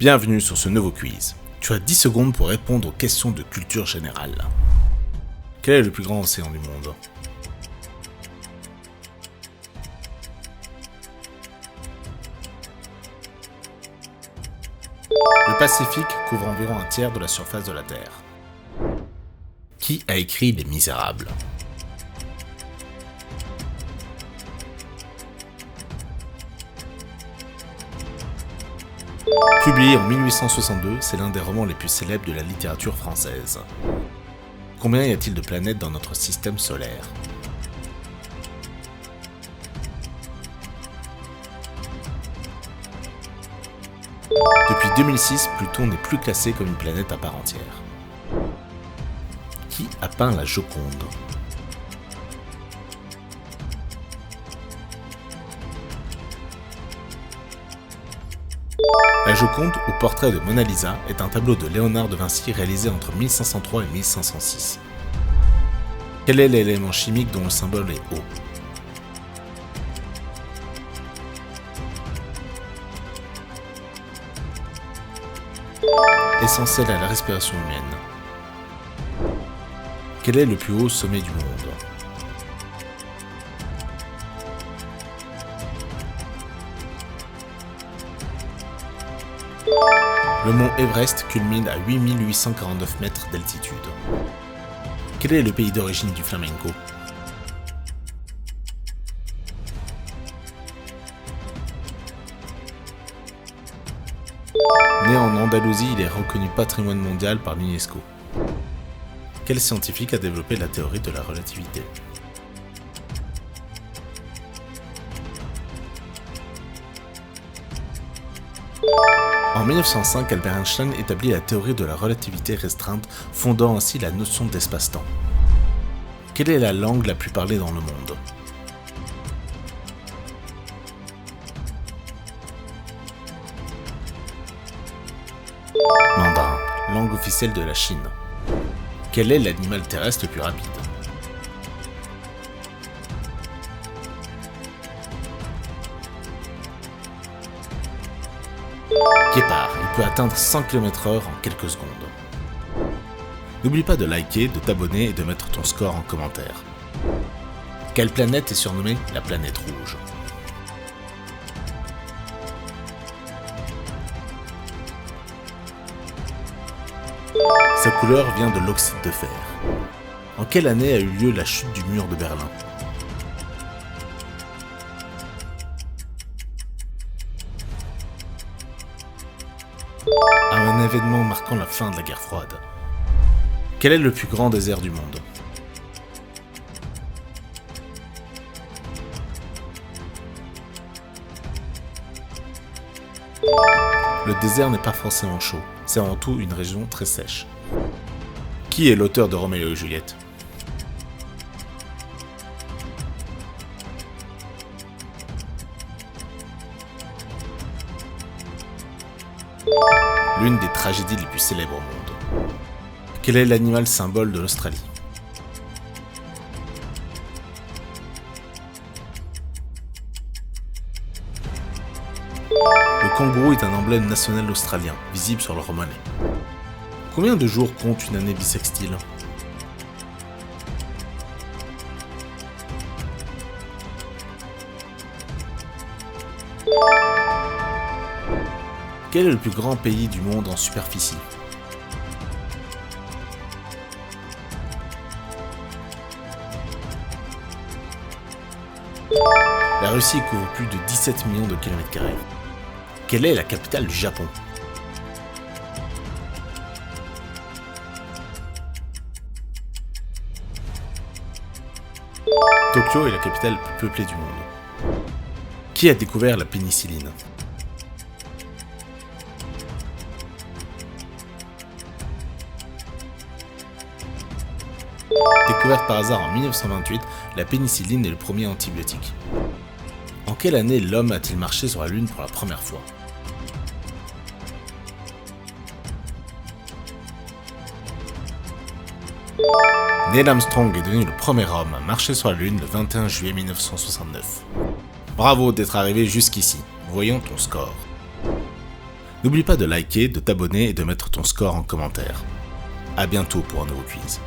Bienvenue sur ce nouveau quiz. Tu as 10 secondes pour répondre aux questions de culture générale. Quel est le plus grand océan du monde ? Le Pacifique couvre environ un tiers de la surface de la Terre. Qui a écrit Les Misérables ? Publié en 1862, c'est l'un des romans les plus célèbres de la littérature française. Combien y a-t-il de planètes dans notre système solaire ? Depuis 2006, Pluton n'est plus classé comme une planète à part entière. Qui a peint la Joconde ? La Joconde, ou portrait de Mona Lisa, est un tableau de Léonard de Vinci réalisé entre 1503 et 1506. Quel est l'élément chimique dont le symbole est O ? Essentiel à la respiration humaine. Quel est le plus haut sommet du monde ? Le mont Everest culmine à 8849 mètres d'altitude. Quel est le pays d'origine du flamenco ? Né en Andalousie, il est reconnu patrimoine mondial par l'UNESCO. Quel scientifique a développé la théorie de la relativité ? En 1905, Albert Einstein établit la théorie de la relativité restreinte, fondant ainsi la notion d'espace-temps. Quelle est la langue la plus parlée dans le monde ? Mandarin, langue officielle de la Chine. Quel est l'animal terrestre le plus rapide ? Guépard, il peut atteindre 100 km/h en quelques secondes. N'oublie pas de liker, de t'abonner et de mettre ton score en commentaire. Quelle planète est surnommée la planète rouge ? Sa couleur vient de l'oxyde de fer. En quelle année a eu lieu la chute du mur de Berlin ? À un événement marquant la fin de la guerre froide. Quel est le plus grand désert du monde ? Le désert n'est pas forcément chaud, c'est avant tout une région très sèche. Qui est l'auteur de Roméo et Juliette ? L'une des tragédies les plus célèbres au monde. Quel est l'animal symbole de l'Australie ? Le kangourou est un emblème national australien, visible sur leur monnaie. Combien de jours compte une année bissextile ? Quel est le plus grand pays du monde en superficie ? La Russie couvre plus de 17 millions de kilomètres carrés. Quelle est la capitale du Japon ? Tokyo est la capitale la plus peuplée du monde. Qui a découvert la pénicilline ? Découverte par hasard en 1928, la pénicilline est le premier antibiotique. En quelle année l'homme a-t-il marché sur la Lune pour la première fois ? Neil Armstrong est devenu le premier homme à marcher sur la Lune le 21 juillet 1969. Bravo d'être arrivé jusqu'ici. Voyons ton score. N'oublie pas de liker, de t'abonner et de mettre ton score en commentaire. À bientôt pour un nouveau quiz.